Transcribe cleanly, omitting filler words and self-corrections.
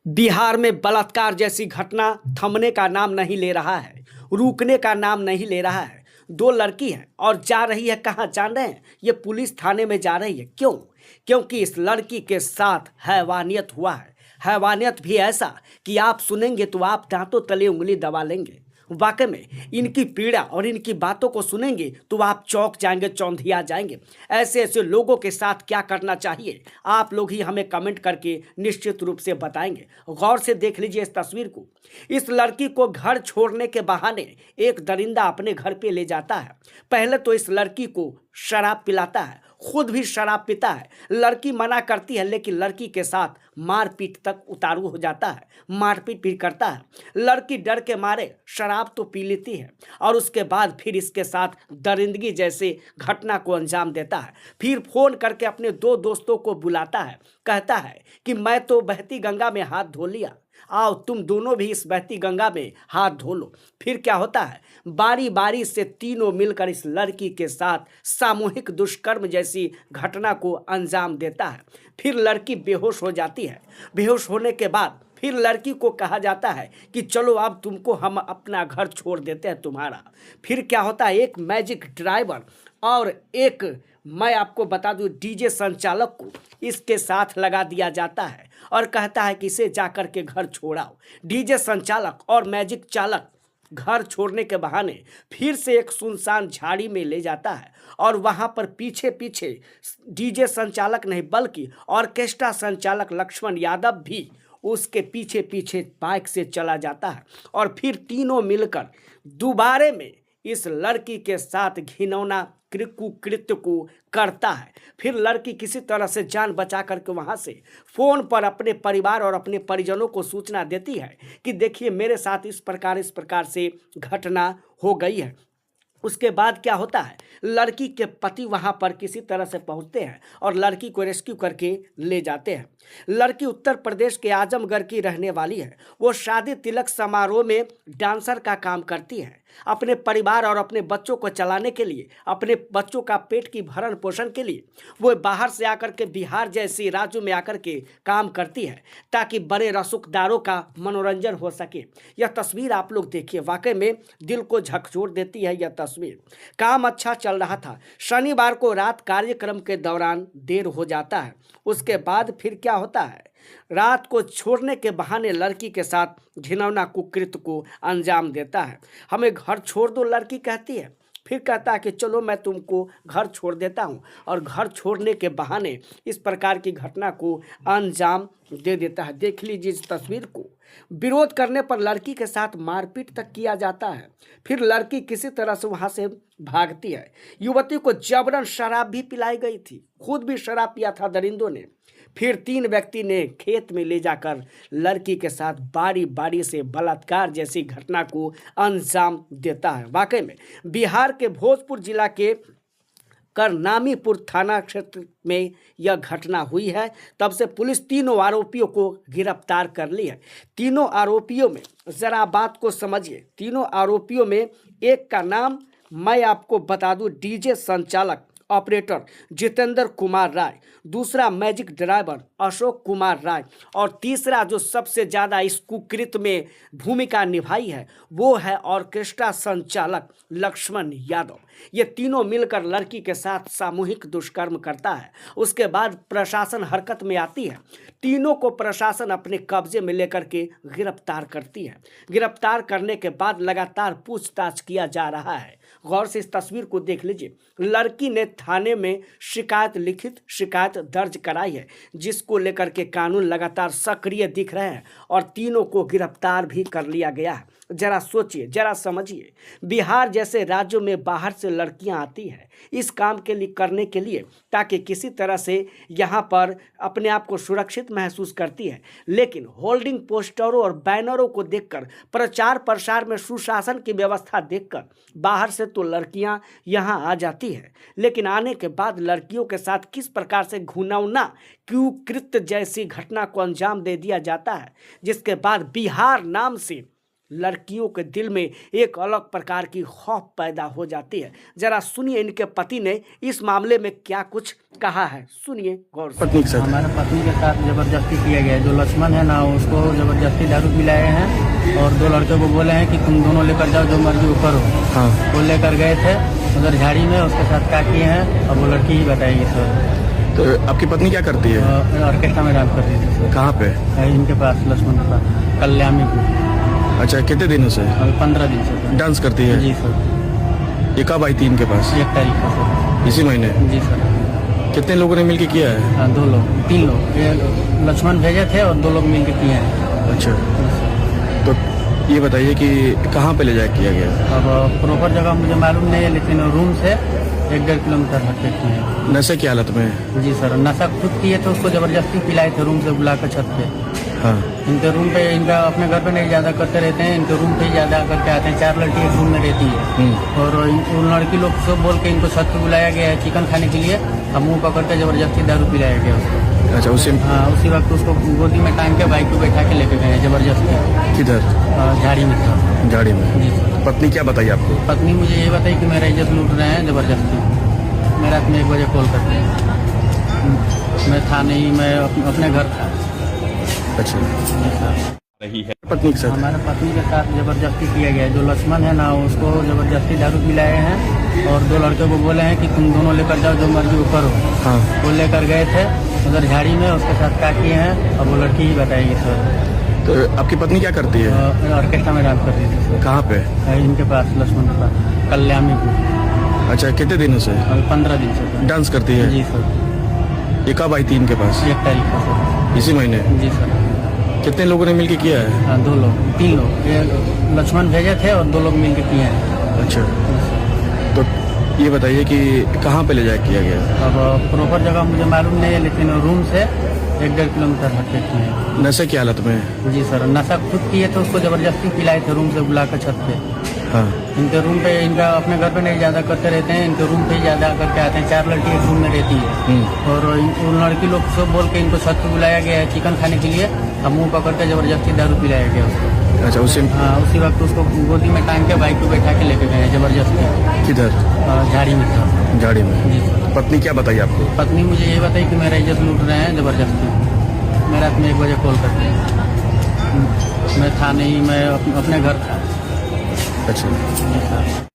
बिहार में बलात्कार जैसी घटना थमने का नाम नहीं ले रहा है, रुकने का नाम नहीं ले रहा है। दो लड़की हैं और जा रही है कहाँ जान रहे हैं? ये पुलिस थाने में जा रही है। क्यों? क्योंकि इस लड़की के साथ हैवानियत हुआ है। हैवानियत भी ऐसा कि आप सुनेंगे तो आप दांतों तले उंगली दबा लेंगे। वाकई में इनकी पीड़ा और इनकी बातों को सुनेंगे तो आप चौंक जाएंगे, चौंधिया जाएंगे। ऐसे ऐसे लोगों के साथ क्या करना चाहिए, आप लोग ही हमें कमेंट करके निश्चित रूप से बताएंगे। गौर से देख लीजिए इस तस्वीर को। इस लड़की को घर छोड़ने के बहाने एक दरिंदा अपने घर पे ले जाता है। पहले तो इस लड़की को शराब पिलाता है, खुद भी शराब पीता है। लड़की मना करती है लेकिन लड़की के साथ मारपीट तक उतारू हो जाता है, मारपीट भी करता है। लड़की डर के मारे शराब तो पी लेती है और उसके बाद फिर इसके साथ दरिंदगी जैसे घटना को अंजाम देता है। फिर फोन करके अपने दो दोस्तों को बुलाता है, कहता है कि मैं तो बहती गंगा में हाथ धो लिया, आओ तुम दोनों भी इस बहती गंगा में हाथ धो लो। फिर क्या होता है, बारी बारी से तीनों मिलकर इस लड़की के साथ सामूहिक दुष्कर्म जैसी घटना को अंजाम देता है। फिर लड़की बेहोश हो जाती है। बेहोश होने के बाद फिर लड़की को कहा जाता है कि चलो अब तुमको हम अपना घर छोड़ देते हैं तुम्हारा। फिर क्या होता है, एक मैजिक ड्राइवर और एक, मैं आपको बता दूं, डीजे संचालक को इसके साथ लगा दिया जाता है और कहता है कि इसे जाकर के घर छोड़ाओ। डीजे संचालक और मैजिक चालक घर छोड़ने के बहाने फिर से एक सुनसान झाड़ी में ले जाता है और वहां पर पीछे पीछे डीजे संचालक नहीं बल्कि ऑर्केस्ट्रा संचालक लक्ष्मण यादव भी उसके पीछे पीछे बाइक से चला जाता है और फिर तीनों मिलकर दोबारे में इस लड़की के साथ घिनौना कुकृत्य को करता है। फिर लड़की किसी तरह से जान बचा करके वहां से फोन पर अपने परिवार और अपने परिजनों को सूचना देती है कि देखिए मेरे साथ इस प्रकार से घटना हो गई है। उसके बाद क्या होता है, लड़की के पति वहां पर किसी तरह से पहुंचते हैं और लड़की को रेस्क्यू करके ले जाते हैं। लड़की उत्तर प्रदेश के आजमगढ़ की रहने वाली है। वो शादी तिलक समारोह में डांसर का काम करती है। अपने परिवार और अपने बच्चों को चलाने के लिए, अपने बच्चों का पेट की भरण पोषण के लिए वो बाहर से आकर के बिहार जैसे राज्यों में आकर के काम करती है ताकि बड़े रसूखदारों का मनोरंजन हो सके। यह तस्वीर आप लोग देखिए, वाकई में दिल को झकझोर देती है यह तस्वीर। काम अच्छा चल रहा था। शनिवार को रात कार्यक्रम के दौरान देर हो जाता है। उसके बाद फिर क्या होता है, रात को छोड़ने के बहाने लड़की के साथ घिनौना कुकृत्य को अंजाम देता है। हमें घर छोड़ दो लड़की कहती है। फिर कहता है कि चलो मैं तुमको घर छोड़ देता हूँ और घर छोड़ने के बहाने इस प्रकार की घटना को अंजाम दे देता है। देख लीजिए इस तस्वीर को। विरोध करने पर लड़की के साथ मारपीट तक किया जाता है। फिर लड़की किसी तरह से वहां से भागती है। युवती को जबरन शराब भी पिलाई गई थी, खुद भी शराब पिया था दरिंदों ने। फिर तीन व्यक्ति ने खेत में ले जाकर लड़की के साथ बारी बारी से बलात्कार जैसी घटना को अंजाम देता है। वाकई में बिहार के भोजपुर जिला के करनामीपुर थाना क्षेत्र में यह घटना हुई है। तब से पुलिस तीनों आरोपियों को गिरफ्तार कर ली है। तीनों आरोपियों में जरा बात को समझिए। तीनों आरोपियों में एक का नाम मैं आपको बता दूं, डीजे संचालक ऑपरेटर जितेंद्र कुमार राय, दूसरा मैजिक ड्राइवर अशोक कुमार राय और तीसरा जो सबसे ज़्यादा इस कुकृत्य में भूमिका निभाई है वो है ऑर्केस्ट्रा संचालक लक्ष्मण यादव। ये तीनों मिलकर लड़की के साथ सामूहिक दुष्कर्म करता है। उसके बाद प्रशासन हरकत में आती है। तीनों को प्रशासन अपने कब्जे में लेकर के गिरफ्तार करती है। गिरफ्तार करने के बाद लगातार पूछताछ किया जा रहा है। गौर से इस तस्वीर को देख लीजिए। लड़की ने थाने में लिखित शिकायत दर्ज कराई है, जिसको लेकर के कानून लगातार सक्रिय दिख रहे हैं और तीनों को गिरफ्तार भी कर लिया गया है। जरा सोचिए, जरा समझिए, बिहार जैसे राज्यों में बाहर से लड़कियां आती हैं इस काम के लिए करने के लिए ताकि किसी तरह से यहाँ पर अपने आप को सुरक्षित महसूस करती है। लेकिन होल्डिंग पोस्टरों और बैनरों को देखकर, प्रचार प्रसार में सुशासन की व्यवस्था देखकर बाहर से तो लड़कियां यहाँ आ जाती है, लेकिन आने के बाद लड़कियों के साथ किस प्रकार से घिनौना कुकृत्य जैसी घटना को अंजाम दे दिया जाता है, जिसके बाद बिहार नाम से लड़कियों के दिल में एक अलग प्रकार की खौफ पैदा हो जाती है। जरा सुनिए इनके पति ने इस मामले में क्या कुछ कहा है, सुनिए गौर से। पत्नी के साथ हमारे पत्नी के साथ जबरदस्ती किया गया है। जो लक्ष्मण है ना, उसको जबरदस्ती दारू पिलाए हैं और दो लड़के को बोले हैं कि तुम दोनों लेकर जाओ, जो मर्जी वो करो। हाँ। वो लेकर गए थे उधर झाड़ी में, उसके साथ क्या किए हैं अब वो लड़की ही बताएगी सर। तो आपकी पत्नी क्या करती है? ऑर्केस्ट्रा में डांस करती थी सर। कहाँ पे? इनके पास, लक्ष्मण के पास, कल्याणी की। अच्छा, कितने दिनों से? 15 दिन से सर। डांस करती है? जी सर। ये कब आई थी इनके पास? 1 तारीख को सर। इसी महीने? जी सर। कितने लोगों ने मिलकर किया है? 2 लोग, 3 लोग। ये लक्ष्मण भेजे थे और 2 लोग मिलकर किए हैं। अच्छा, तो ये बताइए कि कहाँ पे ले जाके किया गया? अब प्रॉपर जगह मुझे मालूम नहीं है, लेकिन रूम से 1-1.5 किलोमीटर हट के किए हैं। नशे की हालत में? जी सर। नशा खुद किए थे, उसको जबरदस्ती पिलाए थे रूम से बुला कर छत पे। हाँ। इनके रूम पे, इनका अपने घर पे नहीं ज़्यादा करते रहते हैं, इनके रूम पे ही ज़्यादा करके आते हैं। 4 लड़की एक रूम में रहती है और उन लड़की लोग सब बोल के इनको छत पे बुलाया गया है चिकन खाने के लिए। अब मुँह पकड़ के जबरदस्ती दारू पिलाया गया उसको। अच्छा, उसी हाँ, उसी वक्त उसको गोदी में टांग के बाइक पे बैठा के लेके गए हैं जबरदस्ती। किधर? झाड़ी में था। गाड़ी में? जी सर। पत्नी क्या बताई आपको? पत्नी मुझे ये बताई कि मेरा इज्जत लूट रहे हैं जबरदस्ती। मैं रात में 1 बजे कॉल करते हैं। मैं था नहीं, मैं अपने घर था। अच्छा, जी सर। रही है पत्नी के साथ? हमारे पत्नी के साथ जबरदस्ती किया गया है। जो लक्ष्मण है ना, उसको जबरदस्ती दारू पिलाए हैं और 2 लड़के को बोले हैं कि तुम दोनों लेकर जाओ, जो मर्जी वो करो। हाँ। वो लेकर गए थे उधर झाड़ी में, उसके साथ क्या किए हैं अब वो लड़की ही बताएगी सर। तो आपकी पत्नी क्या करती है? ऑर्केस्ट्रा में डांस करती थी सर। कहाँ पे? इनके पास, लक्ष्मण के पास, कल्याणी की। अच्छा, कितने दिनों से? 15 दिन से सर। डांस करती है? जी सर। ये कब आई थी इनके पास? 1 तारीख को सर। इसी महीने? जी सर। कितने लोगों ने मिलकर किया है? 2 लोग, 3 लोग। ये लक्ष्मण भेजे थे और 2 लोग मिलकर किए हैं। अच्छा, तो ये बताइए कि कहाँ पे ले जाके किया गया? अब प्रॉपर जगह मुझे मालूम नहीं है, लेकिन रूम से 1-1.5 किलोमीटर हट के किए हैं। नशे की हालत में? जी सर। नशा खुद किए थे, उसको जबरदस्ती पिलाए थे रूम से बुला कर छत पे। हाँ। इनके रूम पे, इनका अपने घर पे नहीं ज़्यादा करते रहते हैं, इनके रूम पे ही ज़्यादा करके आते हैं। 4 लड़की एक रूम में रहती है और उन लड़की लोग सब बोल के इनको छत पे बुलाया गया है चिकन खाने के लिए। अब मुँह पकड़ के जबरदस्ती दारू पिलाया गया उसको। अच्छा, उसी हाँ, उसी वक्त उसको गोदी में टांग के बाइक पे बैठा के लेके गए हैं जबरदस्ती। किधर? झाड़ी में था। गाड़ी में? जी सर। पत्नी क्या बताई आपको? पत्नी मुझे ये बताई कि मेरा इज्जत लूट रहे हैं जबरदस्ती। मैं रात में 1 बजे कॉल करते हैं। मैं था नहीं, मैं अपने घर था। अच्छा। जी सर।